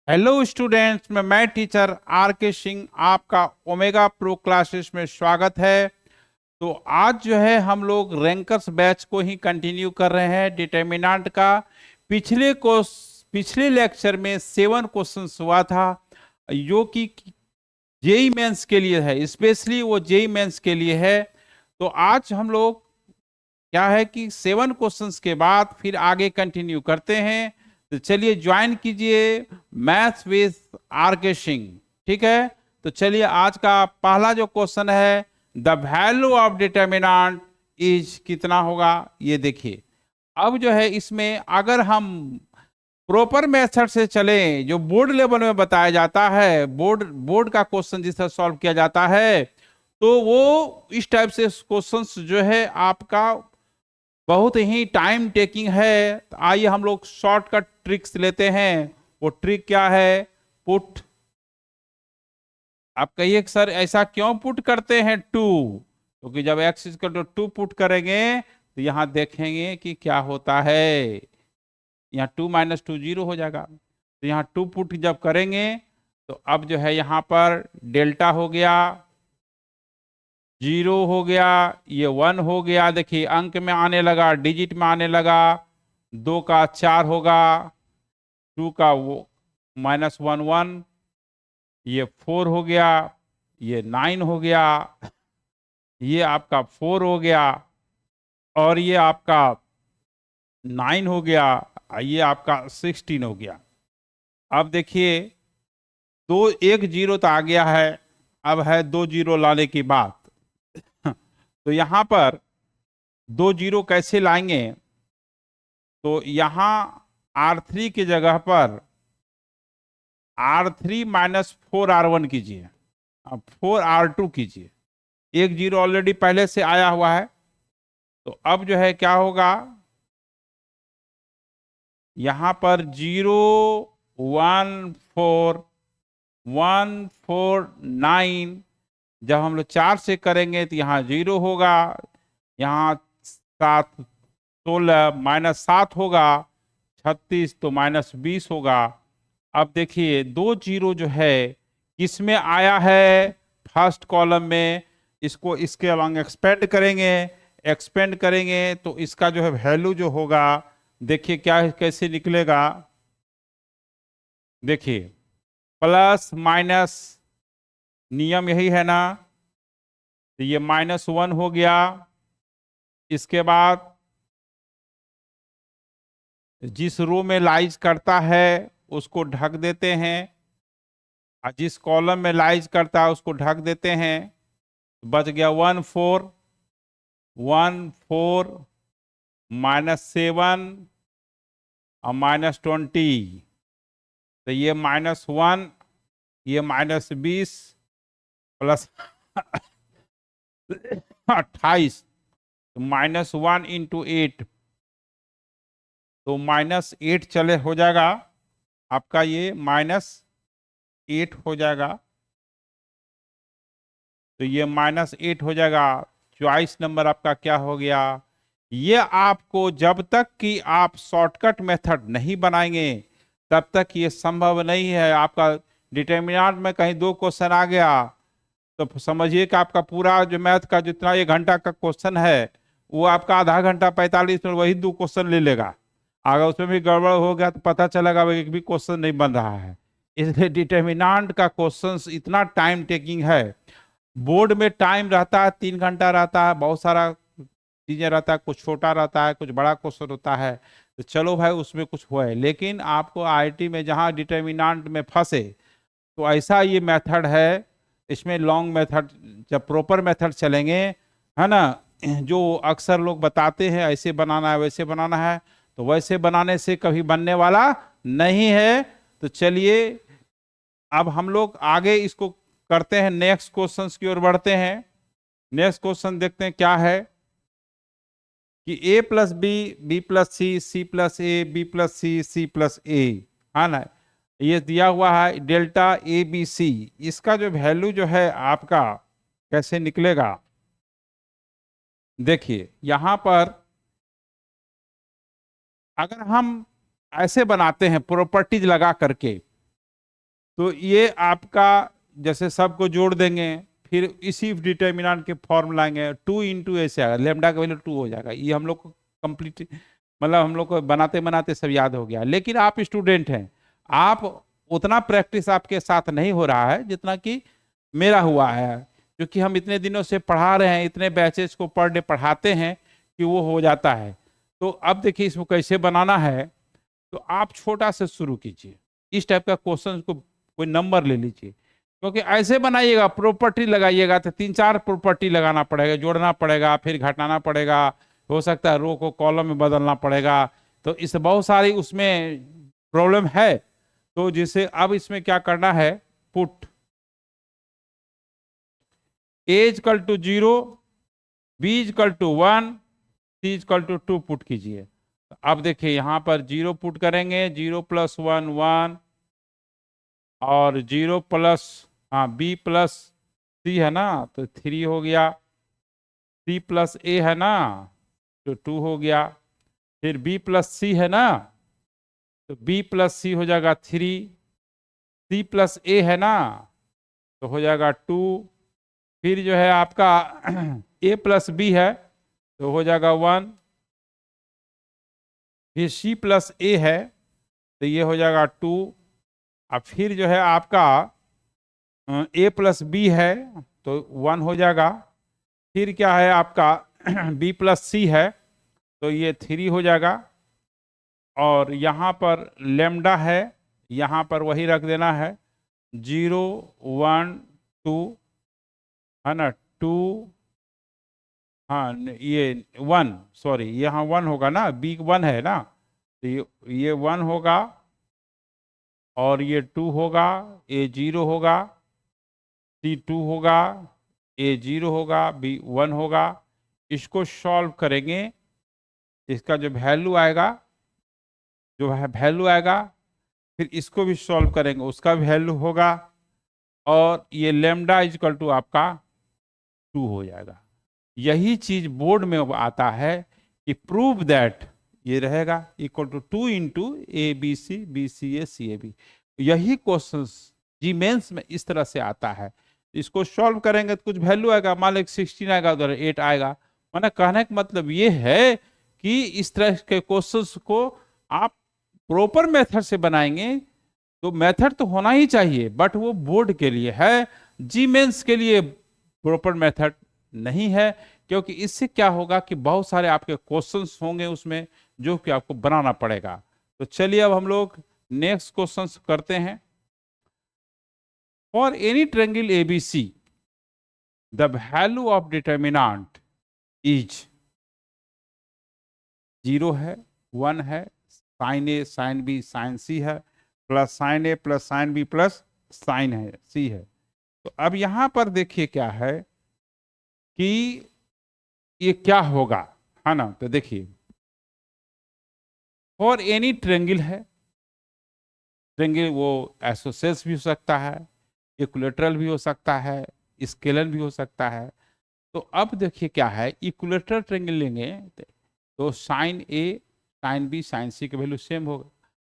Hello students, मैं teacher are के सिंह आपका ओमेगा प्रो क्लासेस में स्वागत है। तो आज जो है हम लोग रैंकर्स बैच को ही कंटिन्यू कर रहे हैं डिटर्मिनेंट का। पिछले लेक्चर में 7 क्वेश्चंस हुआ था जो कि जेई मेंस के लिए है, स्पेशली वो जेई मेंस के लिए है। तो आज हम लोग क्या है कि 7 क्वेश्चंस के बाद फिर आगे कंटिन्यू करते हैं। तो चलिए ज्वाइन कीजिए मैथ्स विद आर के सिंह। ठीक है, तो चलिए आज का पहला जो क्वेश्चन है, the value of determinant is कितना होगा, ये देखिए। अब जो है इसमें अगर हम प्रॉपर मेथड से चलें, जो बोर्ड लेवल में बताया जाता है, बोर्ड बोर्ड का क्वेश्चन जिस तरह सॉल्व किया जाता है, तो वो इस टाइप से क्वेश्चंस जो है आपका बहुत ही टाइम टेकिंग है। तो आइए हम लोग शॉर्टकट ट्रिक्स लेते हैं। वो ट्रिक क्या है? पुट। आप कहिए कि सर ऐसा क्यों पुट करते हैं टू? क्योंकि जब x equal to two put करेंगे तो यहां देखेंगे कि क्या होता है। यहाँ 2 - 2 0 हो जाएगा। तो यहाँ टू पुट जब करेंगे तो अब जो है यहाँ पर डेल्टा हो गया, 0 हो गया, ये 1 हो गया। देखिए अंक में आने लगा, डिजिट में आने लगा। 2 का 4 होगा, 2 का वो -1 1, ये 4 हो गया, ये 9 हो गया, ये आपका 4 हो गया, और ये आपका 9 हो गया, ये आपका 16 हो गया। अब देखिए दो 1 0 तो आ गया है, अब है 2 0 लाने की बात। तो यहां पर 2 0 कैसे लाएंगे? तो यहां R3 की जगह पर R3 - 4R1 कीजिए, अब 4R2 कीजिए। 1 0 ऑलरेडी पहले से आया हुआ है। तो अब जो है क्या होगा, यहां पर 0 1 4 1 4 9। जब हम लोग 4 से करेंगे तो यहाँ 0 होगा, यहाँ 7 16 -7 होगा, 36 तो -20 होगा। अब देखिए 2 0 जो है किसमें आया है? फर्स्ट कॉलम में। इसको इसके अलॉन्ग एक्सपेंड करेंगे, एक्सपेंड करेंगे तो इसका जो है वैल्यू जो होगा, देखिए क्या कैसे निकलेगा। देखिए प्लस माइनस नियम यही है ना, तो ये -1 हो गया। इसके बाद जिस रो में लाइज करता है उसको ढक देते हैं, और जिस कॉलम में लाइज करता है उसको ढक देते हैं। बच गया 1 4 1 4 -7 और -20। तो ये -1, ये -20 प्लस 28, तो -1 × 8, तो -8 चले हो जाएगा आपका, ये -8 हो जाएगा। तो ये -8 हो जाएगा। चॉइस नंबर आपका क्या हो गया? ये आपको जब तक कि आप शॉर्टकट मेथड नहीं बनाएंगे तब तक ये संभव नहीं है। आपका डिटर्मिनेंट में कहीं 2 क्वेश्चन आ गया तो समझिए कि आपका पूरा जो मैथ का जितना 1 घंटा का क्वेश्चन है, वो आपका आधा घंटा 45 मिनट वही 2 क्वेश्चन ले लेगा। अगर उसमें भी गड़बड़ हो गया तो पता चलेगा एक भी क्वेश्चन नहीं बन रहा है। इसलिए डिटर्मिनेंट का क्वेश्चन इतना टाइम टेकिंग है। बोर्ड में टाइम रहता है 3 घंटा रहता है, बहुत सारा चीजें रहता है, कुछ छोटा रहता है, कुछ बड़ा क्वेश्चन होता है। तो चलो भाई उसमें कुछ हुआ है, लेकिन आपको आईआईटी में जहाँ डिटर्मिनेंट में फंसे तो ऐसा ये मेथड है। इसमें लॉन्ग मेथड, जब प्रॉपर मेथड चलेंगे, है ना, जो अक्सर लोग बताते हैं ऐसे बनाना है वैसे बनाना है, तो वैसे बनाने से कभी बनने वाला नहीं है। तो चलिए अब हम लोग आगे इसको करते हैं, नेक्स्ट क्वेश्चंस की ओर बढ़ते हैं। नेक्स्ट क्वेश्चन देखते हैं क्या है कि a+b+c c+a b+c c+a, है ना। ये दिया हुआ है डेल्टा ABC। इसका जो वैल्यू जो है आपका कैसे निकलेगा? देखिए यहां पर अगर हम ऐसे बनाते हैं प्रॉपर्टीज लगा करके, तो ये आपका जैसे सबको जोड़ देंगे, फिर इसी डिटर्मिनेंट के फॉर्म लाएंगे, 2 इंटू ऐसे आएगा, लेमडा का वैल्यू 2 हो जाएगा। ये हम लोग को कंप्लीट, मतलब हम लोग को बनाते बनाते सब याद हो गया। लेकिन आप स्टूडेंट हैं, आप उतना प्रैक्टिस आपके साथ नहीं हो रहा है जितना कि मेरा हुआ है, क्योंकि हम इतने दिनों से पढ़ा रहे हैं, इतने बैचेस को पर डे पढ़ाते हैं कि वो हो जाता है। तो अब देखिए इसको कैसे बनाना है। तो आप छोटा से शुरू कीजिए, इस टाइप का क्वेश्चन को कोई नंबर ले लीजिए, क्योंकि ऐसे बनाइएगा प्रॉपर्टी लगाइएगा तो 3-4 प्रॉपर्टी लगाना पड़ेगा, जोड़ना पड़ेगा, फिर घटाना पड़ेगा, हो सकता है रो को कॉलम में बदलना पड़ेगा। तो इस बहुत सारी उसमें प्रॉब्लम है। तो जिसे अब इसमें क्या करना है, put A equal to 0, B equal to 1, C equal to 2 put कीजिए। अब देखिए यहां पर 0 पुट करेंगे, 0 + 1 1, और 0 प्लस, हाँ बी प्लस सी है ना तो 3 हो गया, सी प्लस ए है ना तो 2 हो गया, फिर बी प्लस सी है ना तो बी प्लस सी हो जाएगा 3, सी प्लस ए है ना तो हो जाएगा 2, फिर जो है आपका ए प्लस बी है तो हो जाएगा 1, फिर सी प्लस ए है तो ये हो जाएगा 2, अब फिर जो है आपका ए प्लस बी है तो 1 हो जाएगा, फिर क्या है आपका बी प्लस सी है तो ये 3 हो जाएगा, और यहाँ पर लेमडा है, यहाँ पर वही रख देना है 0 1 2 है ना 2, हाँ ये 1, सॉरी यहाँ 1 होगा ना, बी 1 है ना तो ये 1 होगा, और ये 2 होगा, ए 0 होगा, सी 2 होगा, ए 0 होगा, बी 1 होगा। इसको सॉल्व करेंगे, इसका जो वैल्यू आएगा, जो है वैल्यू आएगा, फिर इसको भी सॉल्व करेंगे, उसका वैल्यू होगा, और ये लेमडा इक्वल टू आपका 2 हो जाएगा। यही चीज बोर्ड में आता है कि प्रूव दैट, ये रहेगा equal to 2 into A B C B C A C A B. यही क्वेश्चन जी मेंस में इस तरह से आता है। इसको सॉल्व करेंगे तो कुछ वैल्यू आएगा, मान लो 16 आएगा, उधर 8 आएगा। मैंने कहने का मतलब ये है कि इस तरह के क्वेश्चंस को आप प्रॉपर मेथड से बनाएंगे तो मेथड तो होना ही चाहिए, बट वो बोर्ड के लिए है, जी मेंस के लिए प्रॉपर मेथड नहीं है, क्योंकि इससे क्या होगा कि बहुत सारे आपके क्वेश्चंस होंगे उसमें जो कि आपको बनाना पड़ेगा। तो चलिए अब हम लोग नेक्स्ट क्वेश्चन करते हैं। For any triangle ABC the value of determinant is 0 है, 1 है, sine A sine B sine C है, plus sine A plus sine B plus sine है सी है। तो अब यहां पर देखिए क्या है कि ये क्या होगा, है ना। तो देखिए फॉर एनी ट्रायंगल है, ट्रायंगल वो आइसोसेल्स भी हो सकता है, इक्विलैटरल भी हो सकता है, स्केलर भी हो सकता है। तो अब देखिए क्या है, इक्विलैटरल ट्रायंगल लेंगे तो sign A sine B sine सी की वैल्यू सेम होगा।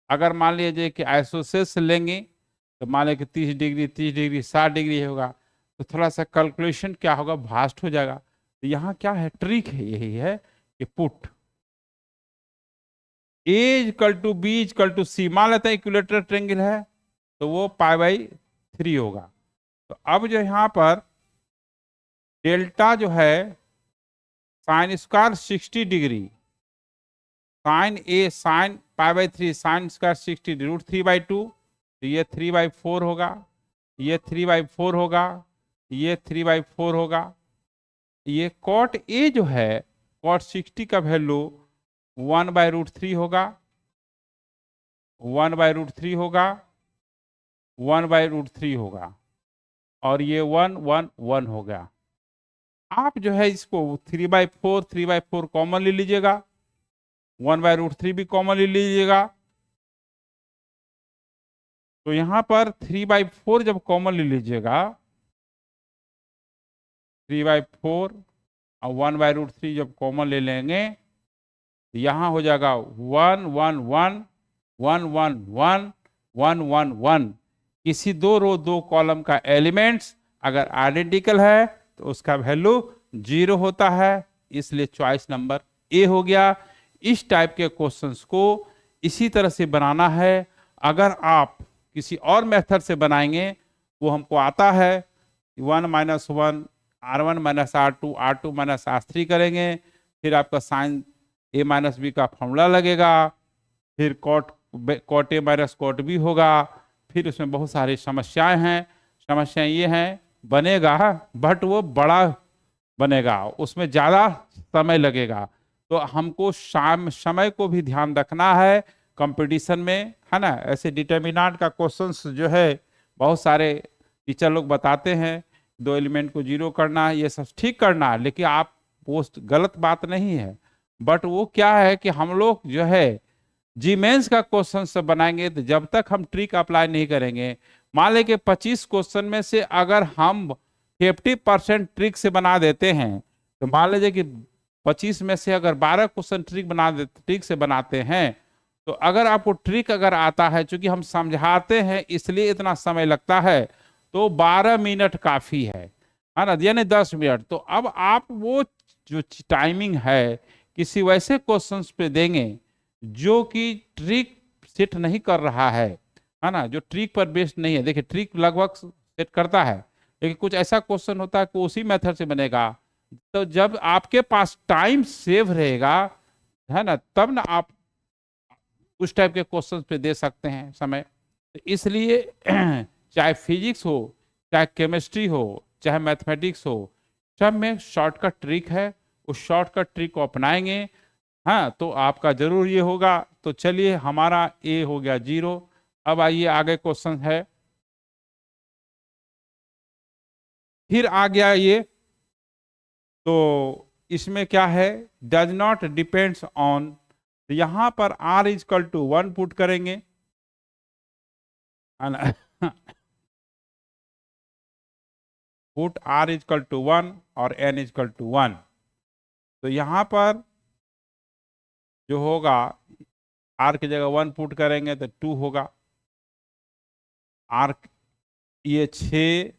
अगर मान लीजिए कि आइसोसेल्स लेंगे तो मान लीजिए कि 30 डिग्री 30 डिग्री 60 डिग्री होगा, तो थोड़ा सा कैलकुलेशन क्या होगा, वास्ट हो जाएगा। तो यहाँ क्या है, ट्रिक है, यही है कि put A equal to B equal to C, मान लेते हैं इक्विलैटरल ट्रायंगल है तो वो π/3 होगा। तो अब जो यहाँ पर डेल्टा जो है sine square 60 degree, sign A sign π/3 sine square 60 √3/2, तो ये 3/4 होगा, ये 3/4 होगा, ये 3/4 होगा। ये कॉट ए जो है कॉट 60 का वैल्यू 1/√3 होगा, 1/√3 होगा, 1/√3 होगा, और ये 1 1 1 हो गया। आप जो है इसको 3/4 3/4 कॉमन ले लीजिएगा, 1/√3 भी कॉमन ले लीजिएगा। तो यहां पर 3/4 जब कॉमन ले लीजिएगा, 3/4 और 1/√3 जब कॉमन ले लेंगे तो यहां हो जाएगा 1 1 1 1 1 1 1 1 1। किसी दो रो दो कॉलम का एलिमेंट्स अगर आइडेंटिकल है तो उसका वैल्यू 0 होता है, इसलिए चॉइस नंबर ए हो गया। इस टाइप के क्वेश्चंस को इसी तरह से बनाना है। अगर आप किसी और मेथड से बनाएंगे, वो हमको आता है 1 - 1 R1 - R2 R2 - R3 करेंगे, फिर आपका साइन a - b का फॉर्मूला लगेगा, फिर cot A minus cot B होगा, फिर उसमें बहुत सारी समस्याएं हैं। समस्याएं ये हैं, बनेगा बट वो बड़ा बनेगा, उसमें ज़्यादा समय लगेगा। तो हमको समय को भी ध्यान रखना है कंपटीशन में, है ना। ऐसे डिटर्मिनेंट का क्वेश्चंस जो है बहुत सारे टीचर लोग बताते हैं, 2 एलिमेंट को 0 करना, ये सब ठीक करना, लेकिन आप वो गलत बात नहीं है। बट वो क्या है कि हम लोग जो है जी मेंस का क्वेश्चन सब बनाएंगे, तो जब तक हम ट्रिक अप्लाई नहीं करेंगे, मान लें कि 25 क्वेश्चन में से अगर हम 50% ट्रिक से बना देते हैं, तो मान लीजिए कि 25 में से अगर 12 क्वेश्चन ट्रिक से बनाते हैं, तो अगर आपको ट्रिक अगर आता है, चूंकि हम समझाते हैं इसलिए इतना समय लगता है, तो 12 मिनट काफी है ना, यानी 10 मिनट। तो अब आप वो जो टाइमिंग है किसी वैसे क्वेश्चंस पे देंगे जो कि ट्रिक सेट नहीं कर रहा है ना, जो ट्रिक पर बेस्ड नहीं है। देखिए ट्रिक लगभग सेट करता है, लेकिन कुछ ऐसा क्वेश्चन होता है कि उसी मेथड से बनेगा। तो जब आपके पास टाइम सेव रहेगा, है ना, तब ना आप उस टाइप के क्वेश्चन पे दे सकते हैं समय। तो इसलिए चाहे फिजिक्स हो, चाहे केमिस्ट्री हो, चाहे मैथमेटिक्स हो, सब में शॉर्टकट ट्रिक है। उस शॉर्टकट ट्रिक को अपनाएंगे, हाँ, तो आपका जरूर ये होगा। तो चलिए, हमारा ए हो गया 0। अब आइए आगे क्वेश्चन है, फिर आ गया ये। तो इसमें क्या है, डज नॉट डिपेंड्स ऑन, तो यहां पर r = 1 पुट करेंगे, पुट r = 1 और n = 1। तो यहां पर जो होगा, r की जगह 1 पुट करेंगे तो 2 होगा, r ये 6,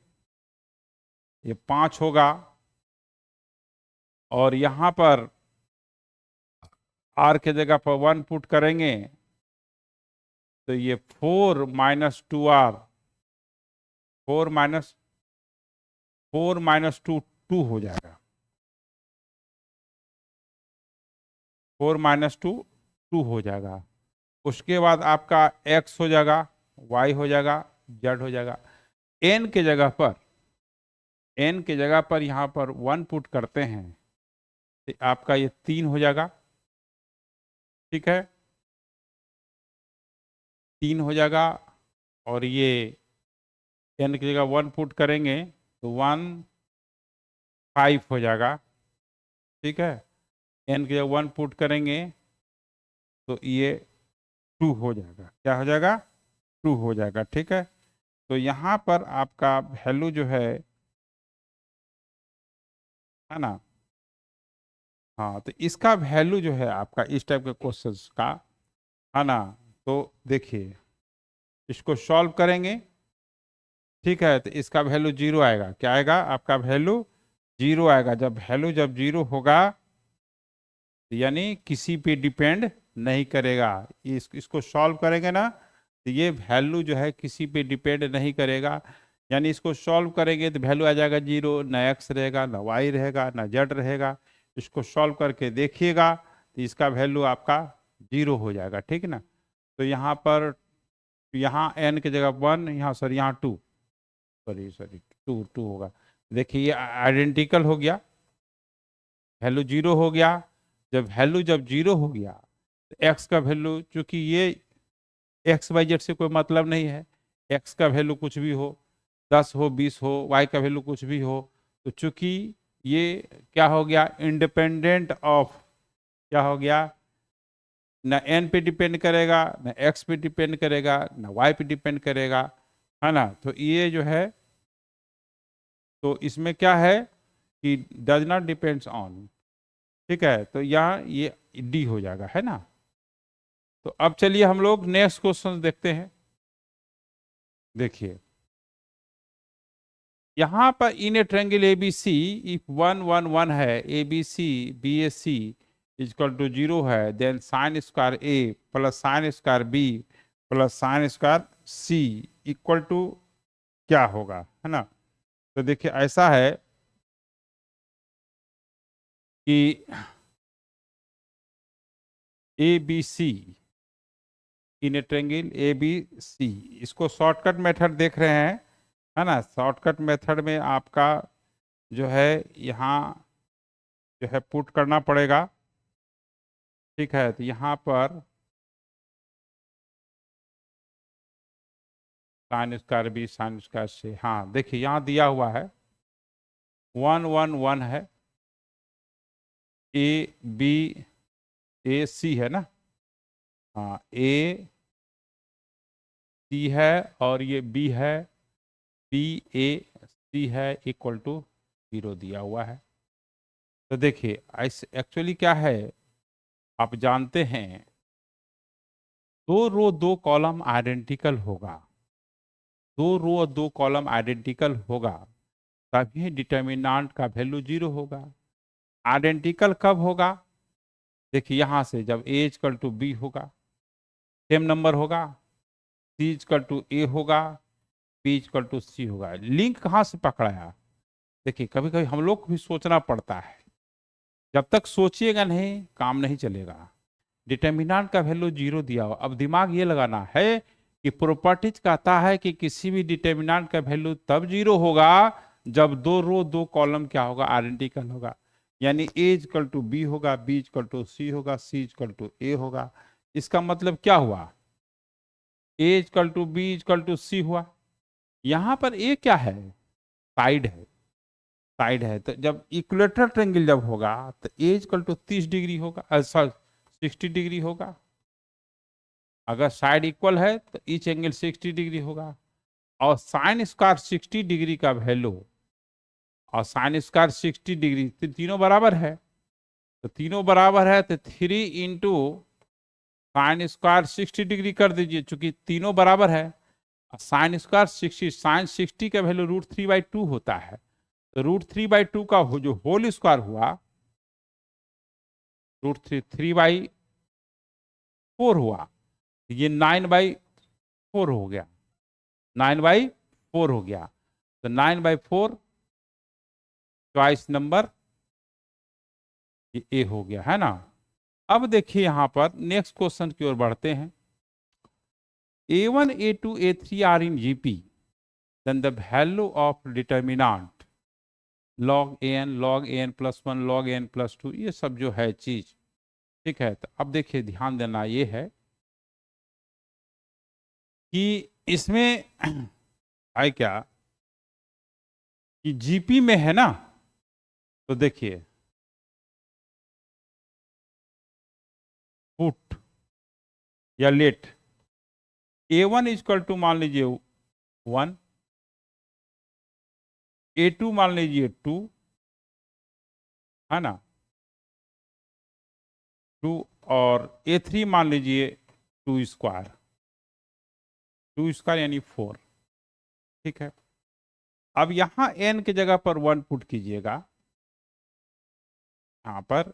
ये 5 होगा, और यहां पर r के जगह पर 1 पुट करेंगे तो ये 4 - 2r, 4 - 2 2 हो जाएगा, 4 - 2 2 हो जाएगा। उसके बाद आपका x हो जाएगा, y हो जाएगा, z हो जाएगा। n के जगह पर, n के जगह पर यहाँ पर 1 पुट करते हैं तो आपका ये 3 हो जाएगा, ठीक है, 3 हो जाएगा। और ये n की जगह 1 पुट करेंगे तो 1 5 हो जाएगा, ठीक है। n की जगह 1 पुट करेंगे तो ये 2 हो जाएगा, क्या हो जाएगा, 2 हो जाएगा, ठीक है। तो यहाँ पर आपका वैल्यू जो है ना, हाँ, तो इसका वैल्यू जो है आपका इस टाइप के क्वेश्चंस का, है ना। तो देखिए, इसको सॉल्व करेंगे, ठीक है, तो इसका वैल्यू 0 आएगा। क्या आएगा, आपका वैल्यू 0 आएगा। जब वैल्यू 0 होगा, यानी किसी पे डिपेंड नहीं करेगा। इसको सॉल्व करेंगे ना, तो ये वैल्यू जो है किसी पे डिपेंड नहीं करेगा। यानी इसको सॉल्व करेंगे तो वैल्यू आ जाएगा 0, ना x रहेगा, ना y रहेगा, ना z रहेगा। इसको सॉल्व करके देखिएगा तो इसका वैल्यू आपका 0 हो जाएगा, ठीक है ना। तो यहाँ पर, यहाँ n की जगह 1, यहाँ सॉरी यहाँ 2, सॉरी 2 होगा। देखिए ये आइडेंटिकल हो गया, वैल्यू 0 हो गया। जब वैल्यू 0 हो गया तो x का वैल्यू, चूंकि ये XYZ से कोई मतलब नहीं है, x का वैल्यू कुछ भी हो, 10 हो, 20 हो, y का वैल्यू कुछ भी हो, तो चूंकि ये क्या हो गया, इंडिपेंडेंट ऑफ, क्या हो गया, ना n पे डिपेंड करेगा, ना x पे डिपेंड करेगा, ना y पे डिपेंड करेगा, है ना। तो ये जो है, तो इसमें क्या है कि डज नॉट डिपेंड्स ऑन, ठीक है। तो यहाँ ये डी हो जाएगा, है ना। तो अब चलिए हम लोग नेक्स्ट क्वेश्चन देखते हैं। देखिए यहां पर इन ए ट्रायंगल एबीसी इफ 1 1 1 है, एबीसी बीएसी इक्वल टू 0 है, then sine square A plus sine square B plus sine square C equal to क्या होगा, है ना। तो देखिए ऐसा है कि A B C in a triangle A B C, इसको शॉर्टकट मेथड देख रहे हैं, है ना। शॉर्टकट मेथड में आपका जो है यहाँ जो है पुट करना पड़ेगा, ठीक है। तो यहाँ पर sine square B sine square से, हाँ देखिए यहाँ दिया हुआ है 1 1 1 है, ए बी ए सी है ना, हाँ ए सी है और ये बी है, बी ए सी है इक्वल टू 0 दिया हुआ है। तो देखिए ऐसे एक्चुअली क्या है, आप जानते हैं दो रो दो कॉलम आइडेंटिकल होगा, दो रो और दो कॉलम आइडेंटिकल होगा तभी डिटर्मिनेंट का वैल्यू 0 होगा। आइडेंटिकल कब होगा, देखिए यहां से जब ए इक्वल टू बी होगा, सेम नंबर होगा, सी इक्वल टू ए होगा, बी इक्वल टू सी होगा। लिंक कहां से पकड़ाया, देखिए कभी कभी हम लोग को भी सोचना पड़ता है, जब तक सोचिएगा नहीं काम नहीं चलेगा। डिटर्मिनेंट का वैल्यू 0 दिया हो, अब दिमाग ये लगाना है कि प्रॉपर्टीज कहता है कि किसी भी डिटर्मिनेंट का वैल्यू तब 0 होगा जब दो रो दो कॉलम क्या होगा, आइडेंटिकल होगा। यानी ए इक्वल टू बी होगा, बी इक्वल टू सी होगा, सी इक्वल टू ए होगा। इसका मतलब क्या हुआ, A equal to B equal to C हुआ। यहां पर ए क्या है, साइड है, साइड है। तो जब इक्वेटर ट्रायंगल जब होगा तो ए इक्वल टू 30 डिग्री होगा, सॉरी 60 डिग्री होगा। अगर साइड इक्वल है तो ईच एंगल 60 डिग्री होगा, और साइन स्क्वायर 60 डिग्री का वैल्यू और साइन स्क्वायर 60 डिग्री तो तीनों बराबर है, तो तीनों बराबर है तो 3 इंटू साइन स्क्वायर 60 डिग्री कर दीजिए, चूंकि तीनों बराबर है। साइन स्क्वायर 60, साइन 60 का वैल्यू √3/2 होता है, तो √3/2 का जो होल स्क्वायर हुआ √3/4 हुआ, ये 9/4 हो गया, 9/4 हो गया। तो 9/4 चॉइस नंबर ये ए हो गया, है ना। अब देखिए यहां पर नेक्स्ट क्वेश्चन की ओर बढ़ते हैं। A1 A2 A3 are in GP, then the value of determinant log an +1 log an +2, ये सब जो है चीज, ठीक है। तो अब देखिए ध्यान देना ये है कि इसमें है क्या कि जीपी में है ना, तो देखिए पुट या लेट A1 इक्वल टू मान लीजिए 1, A2 मान लीजिए 2, है ना 2, और A3 मान लीजिए 2 स्क्वायर, 2 स्क्वायर यानी 4, ठीक है। अब यहां n की जगह पर 1 पुट कीजिएगा यहां पर,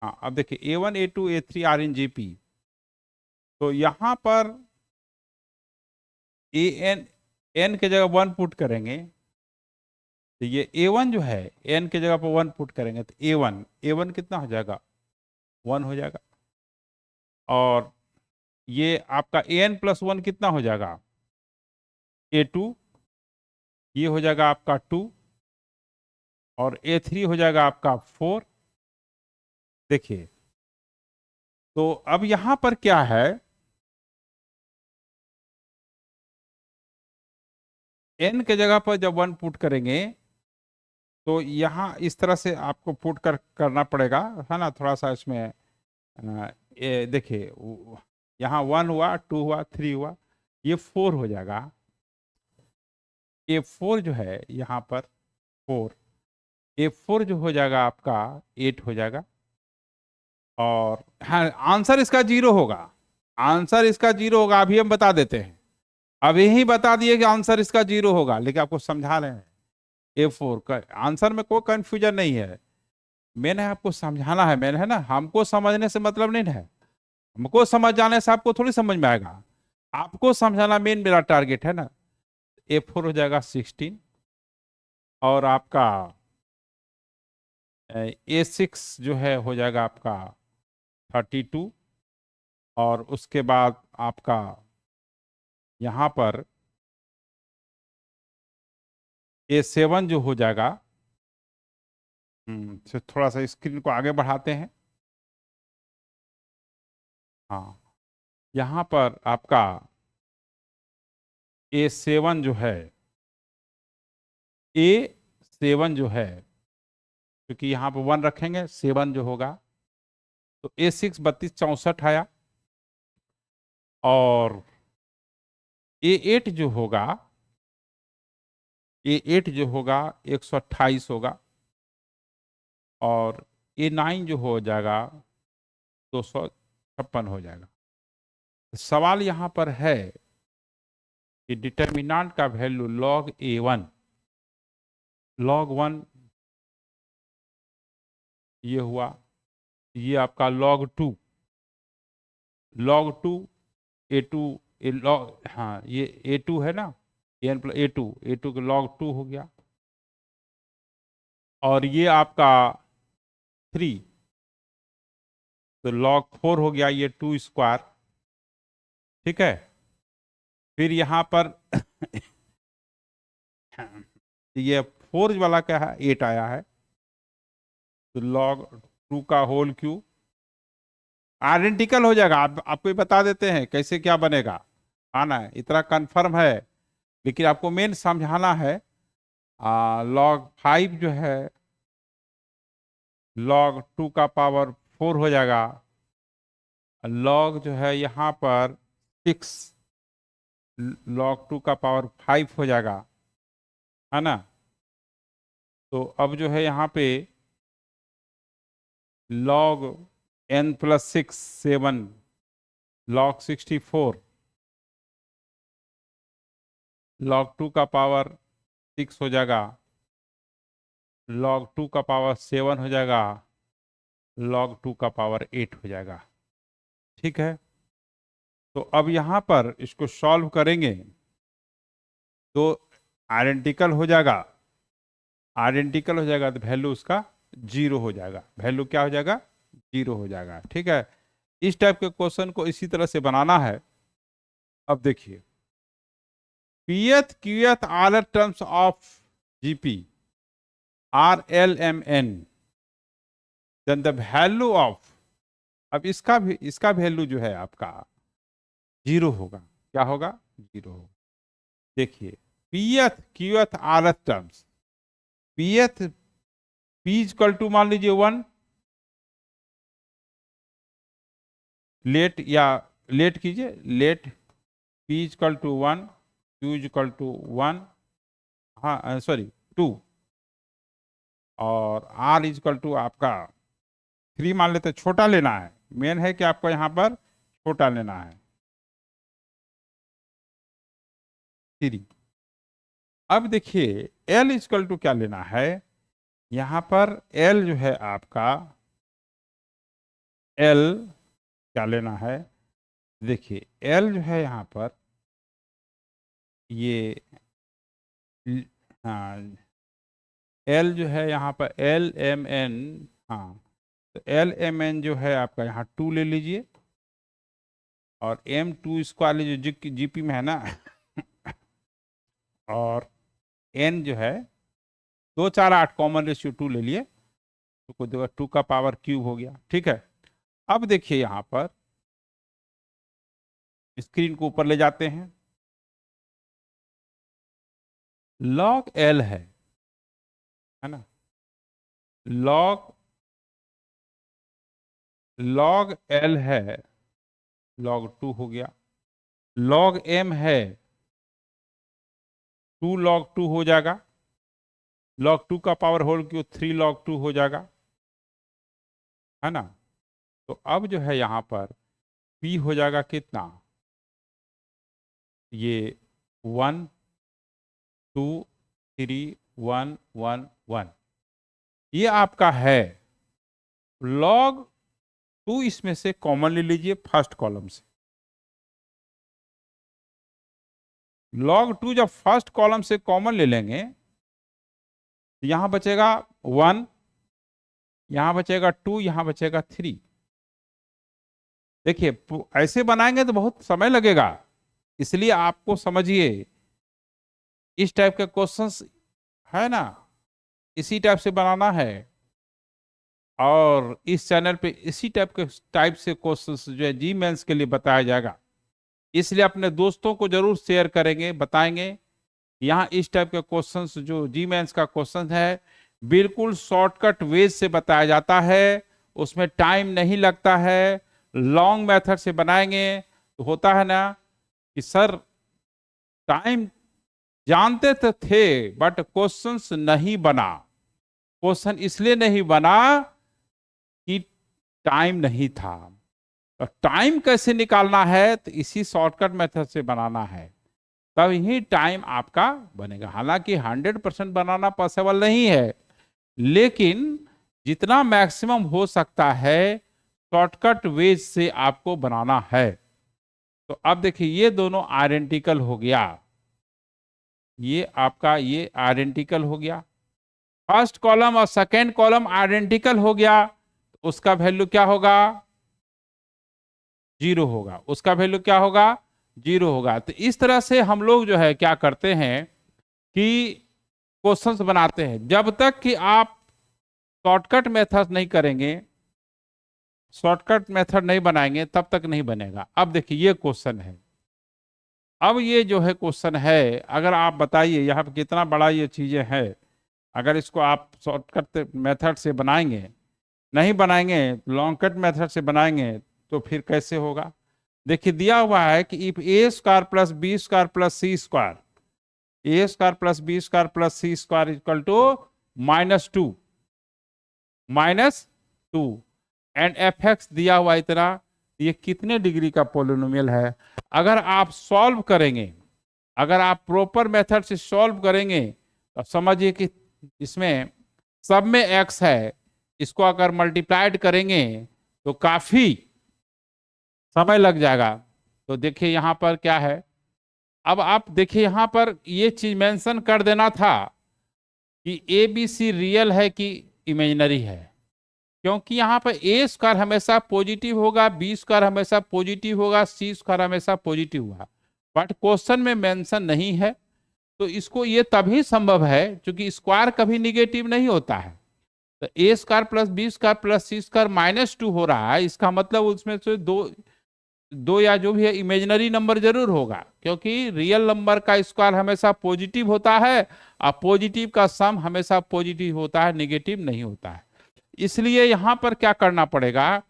हाँ अब देखिए A1 A2 A3 are in GP, तो यहां पर n के जगह 1 पुट करेंगे तो ये A1 जो है n के जगह पर 1 पुट करेंगे तो A1 कितना हो जाएगा, 1 हो जाएगा। और ये आपका an + 1 कितना हो जाएगा, A2, ये हो जाएगा आपका 2, और A3 हो जाएगा आपका 4। देखिए तो अब यहां पर क्या है, n के जगह पर जब 1 पुट करेंगे तो यहां इस तरह से आपको पुट करना पड़ेगा, है ना। थोड़ा सा इसमें देखिए यहाँ 1 हुआ, 2 हुआ, 3 हुआ, ये 4 हो जाएगा। ये 4 जो है यहाँ पर 4, ये 4 जो हो जाएगा आपका 8 हो जाएगा। और हाँ आंसर इसका 0 होगा, आंसर इसका 0 होगा, अभी हम बता देते हैं। अब यही बता दिए कि आंसर इसका 0 होगा, लेकिन आपको समझा रहे हैं A4 का आंसर में कोई कंफ्यूजन नहीं है। मैंने आपको समझाना है, मैंने है ना, हमको समझने से मतलब नहीं है, हमको समझ जाने से आपको थोड़ी समझ में आएगा, आपको समझाना मेन मेरा टारगेट है ना। A4 हो जाएगा 16, और आपका A6 जो है हो जाएगा आपका 32, और उसके बाद आपका यहां पर A7 जो हो जाएगा, तो थोड़ा सा स्क्रीन को आगे बढ़ाते हैं। हाँ, यहां पर आपका A7 जो है, A7 जो है, क्योंकि यहाँ पर 1 रखेंगे, 7 जो होगा, तो A6 32 64 आया, और A8 जो होगा, A8 जो होगा 128 होगा, और A9 जो हो जाएगा 256 हो जाएगा। सवाल यहाँ पर है कि डिटर्मिनेंट का वैल्यू log A1, log 1 ये हुआ, ये आपका log 2, log 2 A2, log, हाँ ये A2 है ना, n प्लस A2 के log 2 हो गया, और ये आपका 3, तो log 4 हो गया, ये 2 स्क्वायर, ठीक है। फिर यहाँ पर ये 4 वाला क्या है, 8 आया है, तो log 2 का होल क्यूब आइडेंटिकल हो जाएगा। आपको ही बता देते हैं कैसे क्या बनेगा, आना है, इतना कंफर्म है, लेकिन आपको मेन समझाना है। log 5 जो है log 2 का पावर 4 हो जाएगा, log जो है यहाँ पर 6 log 2 का पावर 5 हो जाएगा, है ना। तो अब जो है यहाँ पे log n plus 6 7 log 64 log 2 का पावर 6 हो जाएगा, log 2 का पावर 7 हो जाएगा, log 2 का पावर 8 हो जाएगा, ठीक है। तो अब यहाँ पर इसको सॉल्व करेंगे तो आइडेंटिकल हो जाएगा, आइडेंटिकल हो जाएगा तो वैल्यू उसका 0 हो जाएगा, वैल्यू क्या हो जाएगा, 0 हो जाएगा, ठीक है। इस टाइप के क्वेश्चन को इसी तरह से बनाना है। अब देखिए, pth qth are terms of GP are L M N, then the value of, अब इसका वैल्यू जो है आपका 0 होगा, क्या होगा, 0 होगा। देखिए, pth qth are terms, pth p equal to मान लीजिए 1, लेट या लेट कीजिए, let p equal to 1, q equal to 1, हाँ सॉरी 2, और r इक्वल टू आपका 3 मान लेते, छोटा लेना है, मेन है कि आपको यहाँ पर छोटा लेना है 3। अब देखिए l इक्वल टू क्या लेना है, यहाँ पर l जो है आपका, l क्या लेना है, देखिए l जो है यहाँ पर ये, हाँ l जो है यहाँ पर एल एम एन, हाँ तो एल एम एन जो है आपका यहाँ 2 ले लीजिए, और m2 स्क्वायर लीजिए जो जीपी में है ना और n जो है 2 4 8 कॉमन रेशियो 2 ले लिए, तो को देखो 2 का पावर क्यूब हो गया, ठीक है। अब देखिए यहाँ पर स्क्रीन को ऊपर ले जाते हैं, log l है ना, log log l है, log 2 हो गया, log m है 2 log 2 हो जाएगा, log 2 का पावर होल क्यूब 3 log 2 हो जाएगा, है ना। तो अब जो है यहाँ पर p हो जाएगा कितना, ये 1 2 3 1 1 1, ये आपका है। लॉग 2 इसमें से कॉमन ले लीजिए फर्स्ट कॉलम से। लॉग 2 जब फर्स्ट कॉलम से कॉमन ले लेंगे तो यहां बचेगा 1, यहां बचेगा 2, यहां बचेगा 3। देखिए ऐसे बनाएंगे तो बहुत समय लगेगा, इसलिए आपको समझिए इस टाइप के क्वेश्चंस है ना, इसी टाइप से बनाना है। और इस चैनल पे इसी टाइप से क्वेश्चंस जो है जी मेंस के लिए बताया जाएगा, इसलिए अपने दोस्तों को जरूर शेयर करेंगे, बताएंगे। यहाँ इस टाइप के क्वेश्चंस जो जी मेंस का क्वेश्चन है बिल्कुल शॉर्टकट वेज से बताया जाता है, उसमें टाइम नहीं लगता है। लॉन्ग मेथड से बनाएंगे तो होता है ना कि सर टाइम जानते तो थे बट क्वेश्चंस नहीं बना। क्वेश्चन इसलिए नहीं बना कि टाइम नहीं था। तो टाइम कैसे निकालना है, तो इसी शॉर्टकट मेथड से बनाना है, तब ही टाइम आपका बनेगा। हालांकि 100% बनाना पॉसिबल नहीं है, लेकिन जितना मैक्सिमम हो सकता है शॉर्टकट वेज से आपको बनाना है। तो अब देखिए ये दोनों आइडेंटिकल हो गया, ये आपका ये आइडेंटिकल हो गया। फर्स्ट कॉलम और सेकेंड कॉलम आइडेंटिकल हो गया, तो उसका वैल्यू क्या होगा, 0 होगा। उसका वैल्यू क्या होगा, 0 होगा। तो इस तरह से हम लोग जो है क्या करते हैं कि क्वेश्चंस बनाते हैं। जब तक कि आप शॉर्टकट मेथड नहीं करेंगे, शॉर्टकट मेथड नहीं बनाएंगे, तब तक नहीं बनेगा। अब देखिए ये क्वेश्चन है, अब ये जो है क्वेश्चन है, अगर आप बताइए यहाँ पे कितना बड़ा ये चीजें है, अगर इसको आप शॉर्टकट मेथड से बनाएंगे, नहीं बनाएंगे लॉन्ग कट मेथड से बनाएंगे, तो फिर कैसे होगा। देखिए दिया हुआ है कि if A square plus B square plus C square, A square plus B square plus C square equal to -2 and F X दिया हुआ इतना, ये कितने डिग्री का पोलिनोमियल है। अगर आप सॉल्व करेंगे, अगर आप प्रॉपर मेथड से सॉल्व करेंगे तो समझिए कि इसमें सब में एक्स है, इसको अगर मल्टीप्लाइड करेंगे तो काफी समय लग जाएगा। तो देखिए यहां पर क्या है, अब आप देखिए यहां पर ये चीज मेंशन कर देना था कि ए बी सी रियल है कि इमेजिनरी है, क्योंकि यहाँ पर ए स्क्वायर हमेशा पॉजिटिव होगा, बी स्क्वायर हमेशा पॉजिटिव होगा, सी स्क्वायर हमेशा पॉजिटिव होगा, बट क्वेश्चन में मेंशन नहीं है। तो इसको ये तभी संभव है क्योंकि स्क्वायर कभी निगेटिव नहीं होता है। तो A square plus B square plus C square -2 हो रहा है, इसका मतलब उसमें से दो दो या जो भी है इमेजिनरी नंबर जरूर होगा, क्योंकि रियल नंबर का स्क्वायर हमेशा पॉजिटिव होता है और पॉजिटिव का सम हमेशा पॉजिटिव होता है, निगेटिव नहीं होता है। इसलिए यहां पर क्या करना पड़ेगा,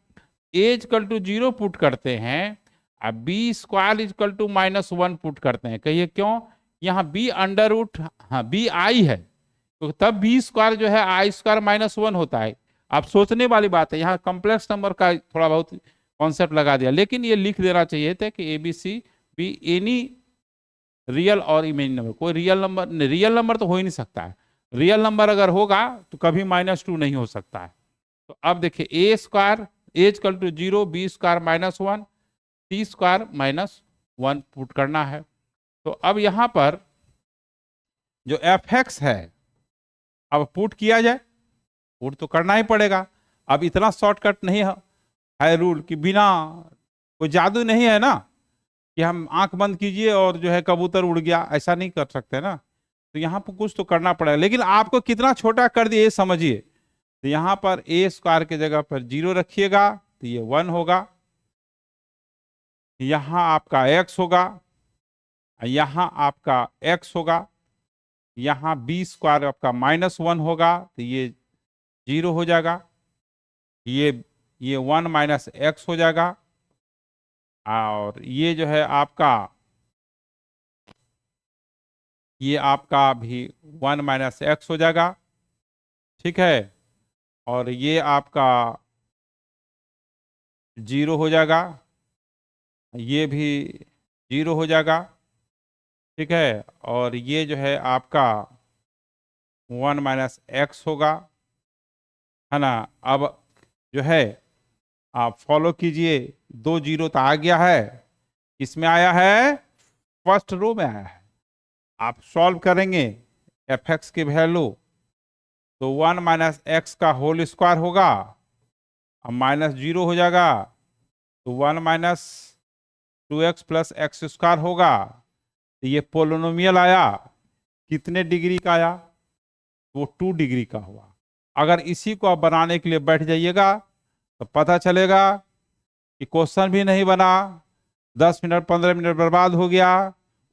ए इक्वल टू 0 पुट करते हैं और B square equal to -1 put करते हैं। कहिए क्यों, यहाँ बी अंडर रूट, हाँ बी आई है, तो तब बी स्क्वायर जो है आई स्क्वायर -1 होता है। आप सोचने वाली बात है, यहाँ कॉम्प्लेक्स नंबर का थोड़ा बहुत कॉन्सेप्ट लगा दिया, लेकिन ये लिख देना चाहिए था कि A B C be any real और इमेजिनरी नंबर। कोई रियल नंबर तो हो ही नहीं सकता है, रियल नंबर अगर होगा तो कभी -2 नहीं हो सकता है। तो अब देखिए A square A equal to 0, B square -1, C square -1 put करना है। तो अब यहां पर जो एफ एक्स है, अब पुट किया जाए, पुट तो करना ही पड़ेगा। अब इतना शॉर्टकट नहीं है रूल कि बिना, कोई जादू नहीं है ना कि हम आंख बंद कीजिए और जो है कबूतर उड़ गया, ऐसा नहीं कर सकते ना। तो यहाँ पर कुछ तो करना पड़ेगा, लेकिन आपको कितना छोटा कर दिए ये समझिए। तो यहाँ पर ए स्क्वायर की जगह पर 0 रखिएगा तो ये 1 होगा, यहाँ आपका x होगा, यहाँ आपका x होगा, यहाँ बी स्क्वायर आपका -1 होगा तो ये 0 हो जाएगा, ये 1 - x हो जाएगा, और ये जो है आपका, ये आपका भी 1 - x हो जाएगा, ठीक है। और ये आपका 0 हो जाएगा, ये भी 0 हो जाएगा, ठीक है। और ये जो है आपका 1 - x होगा, है ना। अब जो है आप फॉलो कीजिए, 2 0 तो आ गया है, इसमें आया है, फर्स्ट रो में आया है। आप सॉल्व करेंगे एफ एक्स की वैल्यू, तो 1 - x का होल स्क्वायर होगा, अब -0 हो जाएगा, तो 1 - 2x + x² होगा। तो ये पोलिनोमियल आया, कितने डिग्री का आया, वो 2 डिग्री का हुआ। अगर इसी को आप बनाने के लिए बैठ जाइएगा तो पता चलेगा कि क्वेश्चन भी नहीं बना, 10 मिनट 15 मिनट बर्बाद हो गया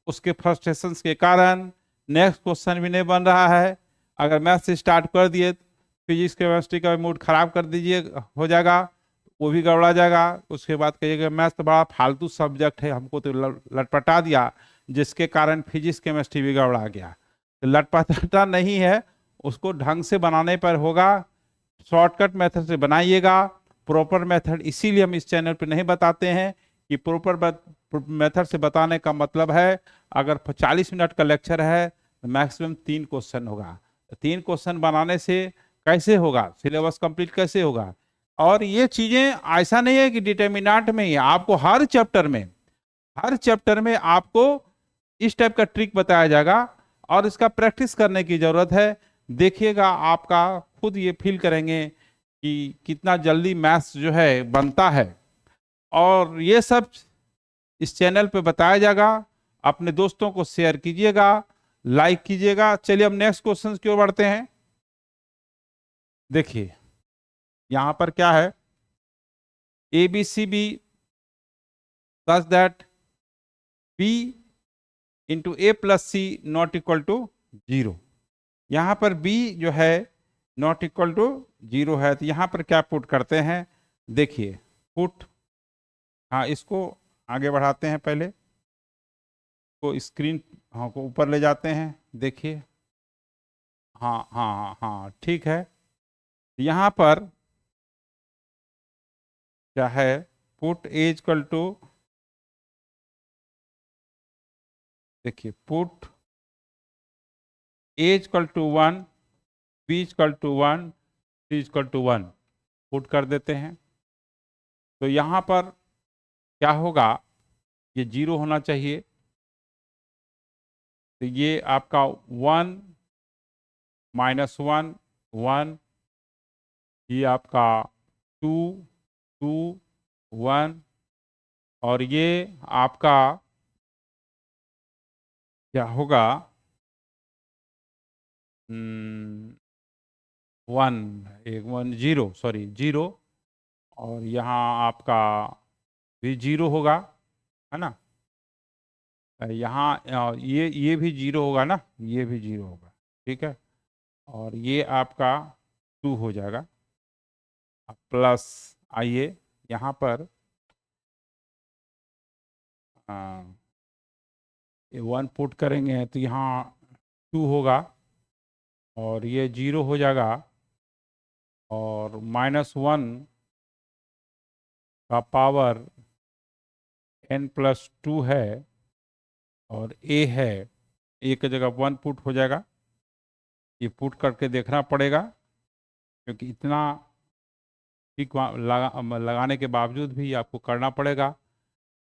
उसके फ्रस्ट्रेशन के कारण। नेक्स्ट क्वेश्चन भी नहीं बन रहा है। अगर मैथ से स्टार्ट कर दिए तो फिजिक्स केमिस्ट्री का मूड खराब कर दीजिए, हो जाएगा, वो भी गड़बड़ा जाएगा। उसके बाद कहिएगा मैथ तो बड़ा फालतू सब्जेक्ट है, हमको तो लटपटा दिया, जिसके कारण फिजिक्स केमिस्ट्री भी गड़बड़ा गया। तो लटपटा नहीं है, उसको ढंग से बनाने पर होगा। शॉर्टकट मेथड से बनाइएगा, प्रॉपर मेथड इसीलिए हम इस चैनल पे नहीं बताते हैं कि प्रॉपर मेथड से बताने का मतलब है, अगर 40 मिनट का लेक्चर है तो मैक्सिमम 3 क्वेश्चन होगा। 3 क्वेश्चन बनाने से कैसे होगा, सिलेबस कंप्लीट कैसे होगा। और ये चीजें ऐसा नहीं है कि डिटर्मिनेंट में ही, आपको हर चैप्टर में आपको इस टाइप का ट्रिक बताया जाएगा और इसका प्रैक्टिस करने की जरूरत है। देखिएगा, आपका खुद ये फील करेंगे कि कितना जल्दी मैथ्स जो है बनता है। और ये सब इस चैनल पे बताया जाएगा, अपने दोस्तों को शेयर कीजिएगा, लाइक कीजिएगा। चलिए हम नेक्स्ट क्वेश्चन की ओर बढ़ते हैं। देखिए यहां पर क्या है, ABCB such that B × A + C ≠ 0। यहां पर B जो है ≠0 है, तो यहां पर क्या पुट करते हैं, देखिए पुट, हाँ इसको आगे बढ़ाते हैं, पहले को स्क्रीन हाँ को ऊपर ले जाते हैं। देखिए हाँ हाँ हाँ हाँ ठीक है। यहाँ पर क्या है, पुट A = देखिए put A = 1, B = 1, C = 1 put कर देते हैं। तो यहाँ पर क्या होगा, ये 0 होना चाहिए, तो ये आपका 1 - 1 1, ये आपका 2 2 1, और ये आपका क्या होगा, 1 सॉरी 0, और यहाँ आपका भी 0 होगा, है ना। यहाँ ये भी 0 होगा ना, ये भी 0 होगा, ठीक है। और ये आपका 2 हो जाएगा, प्लस आइए यहाँ पर ये 1 पुट करेंगे तो यहाँ 2 होगा, और ये 0 हो जाएगा, और -1 का पावर n+2 है, और a है, a की जगह 1 पुट हो जाएगा। ये पुट करके देखना पड़ेगा, क्योंकि इतना ठीक लगाने के बावजूद भी आपको करना पड़ेगा।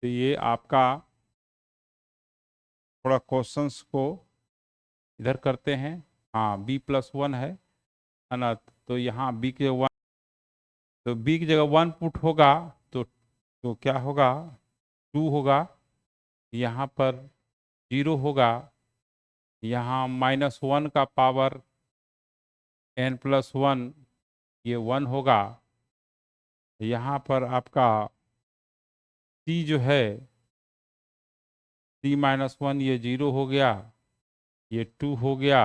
तो ये आपका थोड़ा क्वेश्चंस को इधर करते हैं। हाँ B+1 है ना, तो यहाँ B के 1, तो B की जगह 1 पुट होगा, तो क्या होगा, 2 होगा, यहाँ पर 0 होगा, यहाँ -1 का पावर n+1, ये 1 होगा। यहाँ पर आपका C जो है, C-1 ये 0 हो गया, ये 2 हो गया,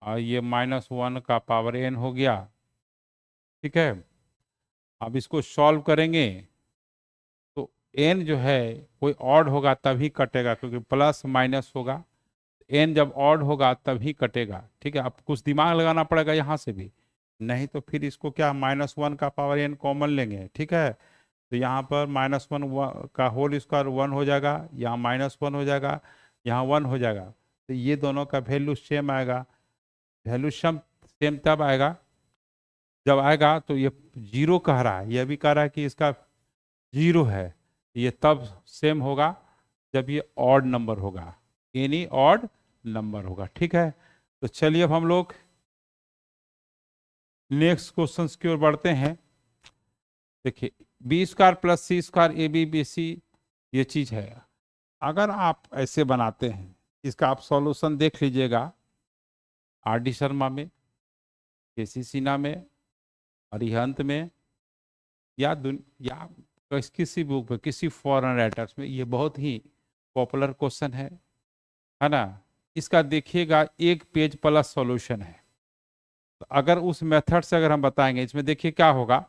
और ये -1 का पावर n हो गया, ठीक है। अब इसको सॉल्व करेंगे तो n जो है कोई ऑड होगा तभी कटेगा, क्योंकि प्लस माइनस होगा, n जब ऑड होगा तभी कटेगा, ठीक है। अब कुछ दिमाग लगाना पड़ेगा यहाँ से भी, नहीं तो फिर इसको क्या, -1 का पावर n कॉमन लेंगे, ठीक है। तो यहाँ पर -1 का होल स्क्वायर 1 हो जाएगा, यहाँ -1 हो जाएगा, यहाँ 1 हो जाएगा, तो ये दोनों का वैल्यू सेम आएगा। वैल्यू सेम तब आएगा जब आएगा तो ये 0 कह रहा है, ये भी कह रहा है कि इसका 0 है, ये तब सेम होगा जब ये ऑड नंबर होगा, एनी ऑड नंबर होगा। ठीक है, तो चलिए अब हम लोग नेक्स्ट क्वेश्चन की ओर बढ़ते हैं। देखिए B square plus C square A B B C ये चीज है। अगर आप ऐसे बनाते हैं, इसका आप सॉल्यूशन देख लीजिएगा आर डी शर्मा में, के सी सिन्हा में, अरिहंत में, या किसी बुक में, किसी फॉरेन राइटर्स में, ये बहुत ही पॉपुलर क्वेश्चन है ना। इसका देखिएगा 1 पेज प्लस सॉल्यूशन है। तो अगर उस मेथड से अगर हम बताएंगे, इसमें देखिए क्या होगा,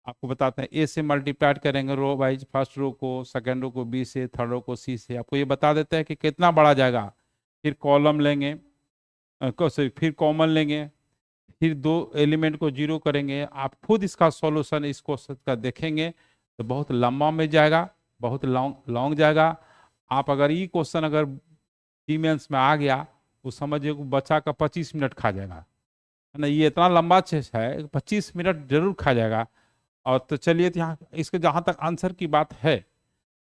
आपको बताते हैं। ए से मल्टीप्लाइड करेंगे रो वाइज, फर्स्ट रो को, सेकंड रो को बी से, थर्ड रो को सी से, आपको ये बता देते हैं कि कितना बड़ा जाएगा। फिर कॉलम लेंगे, फिर कॉमन लेंगे, फिर 2 एलिमेंट को 0 करेंगे। आप खुद इसका सॉल्यूशन इस क्वेश्चन का देखेंगे तो बहुत लंबा में जाएगा, बहुत लॉन्ग जाएगा। आप अगर ये क्वेश्चन अगर मेंस में आ गया तो समझिए बच्चा का 25 मिनट खा जाएगा, है ना। ये इतना लंबा चीज है, 25 मिनट जरूर खा जाएगा। और तो चलिए यहाँ इसके जहाँ तक आंसर की बात है,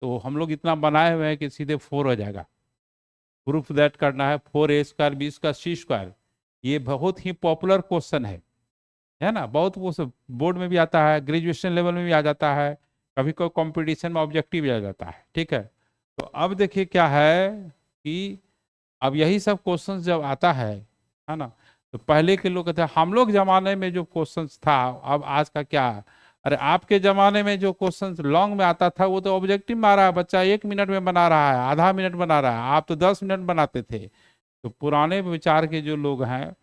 तो हम लोग इतना बनाए हुए हैं कि सीधे 4 हो जाएगा। प्रूफ दैट करना है 4a स्क्वायर बी स्क्वायर सी स्क्वायर। ये बहुत ही पॉपुलर क्वेश्चन है ना। बहुत वो बोर्ड में भी आता है, ग्रेजुएशन लेवल में भी आ जाता है, कभी कोई कंपटीशन में ऑब्जेक्टिव भी आ जाता है। ठीक है, तो अब देखिए क्या है कि अब यही सब क्वेश्चंस जब आता है ना, तो पहले के लोग कहते हैं हम लोग जमाने में जो क्वेश्चंस था, अब आज का क्या। अरे आपके जमाने में जो क्वेश्चंस लॉन्ग में आता था वो तो ऑब्जेक्टिव में आ रहा है, बच्चा 1 मिनट में बना रहा है, आधा मिनट बना रहा है, आप तो 10 मिनट बनाते थे। तो पुराने विचार के जो लोग हैं,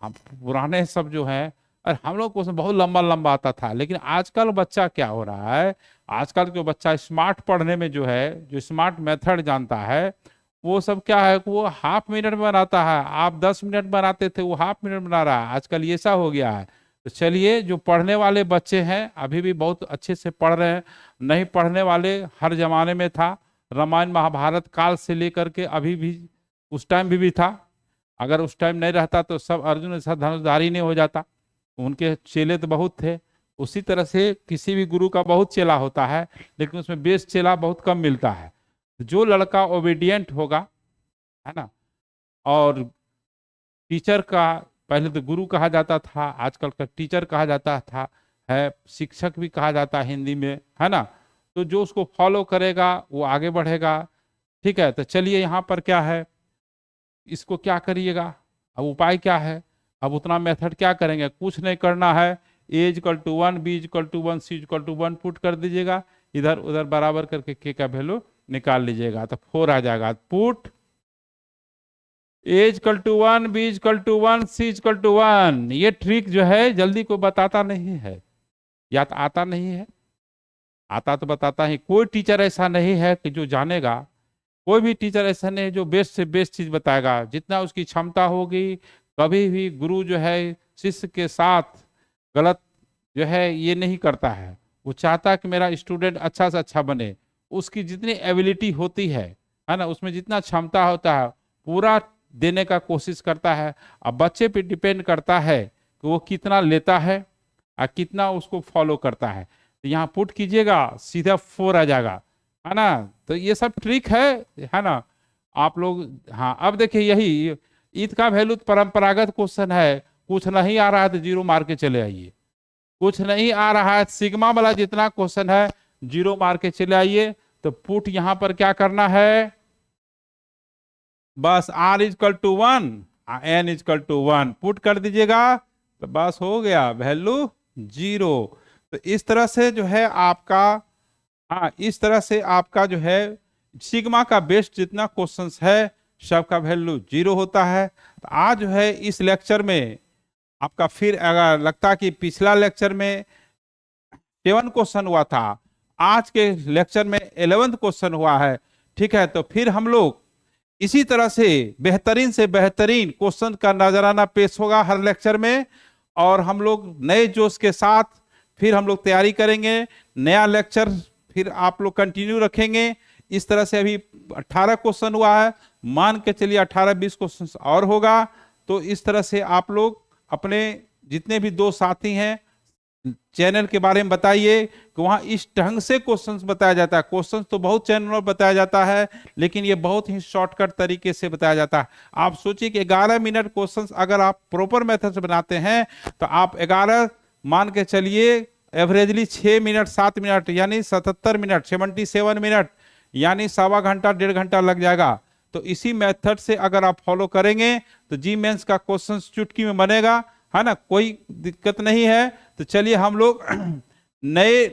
हम पुराने सब जो हैं, अरे हम लोग क्वेश्चन बहुत लंबा लंबा आता था। लेकिन आजकल बच्चा क्या हो रहा है, आजकल जो बच्चा स्मार्ट पढ़ने में जो है, जो स्मार्ट मेथड जानता है, वो सब क्या है कि वो हाफ मिनट में बनाता है। आप 10 मिनट बनाते थे, वो हाफ मिनट बना रहा है। आजकल ये सा हो गया है। तो चलिए, जो पढ़ने वाले बच्चे हैं अभी भी बहुत अच्छे से पढ़ रहे हैं, नहीं पढ़ने वाले हर जमाने में था। रामायण महाभारत काल से लेकर के अभी भी, उस टाइम भी था। अगर उस टाइम नहीं रहता तो सब अर्जुन ऐसा धनुषधारी नहीं हो जाता। उनके चेले तो बहुत थे। उसी तरह से किसी भी गुरु का बहुत चेला होता है, लेकिन उसमें बेस्ट चेला बहुत कम मिलता है। जो लड़का ओबीडियंट होगा, है ना, और टीचर का, पहले तो गुरु कहा जाता था, आजकल का टीचर कहा जाता था, है शिक्षक भी कहा जाता है हिंदी में, है ना। तो जो उसको फॉलो करेगा वो आगे बढ़ेगा। ठीक है, तो चलिए यहाँ पर क्या है, इसको क्या करिएगा, अब उपाय क्या है। अब उतना मेथड क्या करेंगे, कुछ नहीं करना है। A equal to 1, B equal to 1, C equal to 1 put कर दीजिएगा, इधर उधर बराबर करके के का वैल्यू निकाल लीजिएगा, तो 4 आ जाएगा। Put A equal to 1, B equal to 1, C equal to 1। ये ट्रिक जो है जल्दी को बताता नहीं है, या तो आता नहीं है, आता तो बताता ही। कोई टीचर ऐसा नहीं है कि जो जानेगा, कोई भी टीचर ऐसा नहीं है जो बेस्ट से बेस्ट चीज बताएगा। जितना उसकी क्षमता होगी, कभी भी गुरु जो है शिष्य के साथ गलत जो है ये नहीं करता है। वो चाहता है कि मेरा स्टूडेंट अच्छा से अच्छा बने। उसकी जितनी एबिलिटी होती है ना, उसमें जितना क्षमता होता है पूरा देने का कोशिश करता है। अब बच्चे पे डिपेंड करता है कि वो कितना लेता है और कितना उसको फॉलो करता है। तो यहाँ पुट कीजिएगा, सीधा 4 आ जाएगा, है ना। तो ये सब ट्रिक है ना आप लोग। हाँ, अब देखिए यही ईद का वैल्यू परंपरागत क्वेश्चन है। कुछ नहीं आ रहा है तो 0 मार के चले आइए। कुछ नहीं आ रहा है, सिग्मा वाला जितना क्वेश्चन है 0 मार के चले आइए। तो पुट यहां पर क्या करना है, बस r equal to 1, n equal to 1 put कर दीजिएगा, तो बस हो गया वैल्यू 0। तो इस तरह से जो है आपका, हाँ, इस तरह से आपका जो है सिग्मा का बेस्ट जितना क्वेश्चंस है सबका वैल्यू 0 होता है। तो आज जो है इस लेक्चर में आपका, फिर अगर लगता कि पिछला लेक्चर में 7 क्वेश्चन हुआ था, आज के लेक्चर में 11th क्वेश्चन हुआ है। ठीक है, तो फिर हम लोग इसी तरह से बेहतरीन क्वेश्चन का नजराना पेश होगा हर लेक्चर में। और हम लोग नए जोश के साथ फिर हम लोग तैयारी करेंगे, नया लेक्चर फिर आप लोग कंटिन्यू रखेंगे। इस तरह से अभी 18 क्वेश्चन हुआ है, मान के चलिए 18-20 क्वेश्चन और होगा। तो इस तरह से आप लोग अपने जितने भी दो साथी हैं चैनल के बारे में बताइए कि वहां इस ढंग से क्वेश्चंस बताया जाता है। क्वेश्चंस तो बहुत चैनल में बताया जाता है, लेकिन ये बहुत ही शॉर्टकट तरीके से बताया जाता है। आप सोचिए कि 11 मिनट क्वेश्चंस अगर आप प्रॉपर मेथड से बनाते हैं तो आप 11 मान के चलिए एवरेजली 6 मिनट 7 मिनट यानी 77 मिनट 77 मिनट यानी सवा घंटा 1.5 घंटा लग जाएगा। तो इसी मेथड से अगर आप फॉलो करेंगे तो जी मेंस का क्वेश्चन चुटकी में बनेगा, है ना, कोई दिक्कत नहीं है। तो चलिए हम लोग नए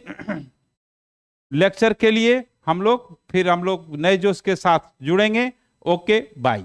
लेक्चर के लिए हम लोग नए जोश के साथ जुड़ेंगे। Okay bye.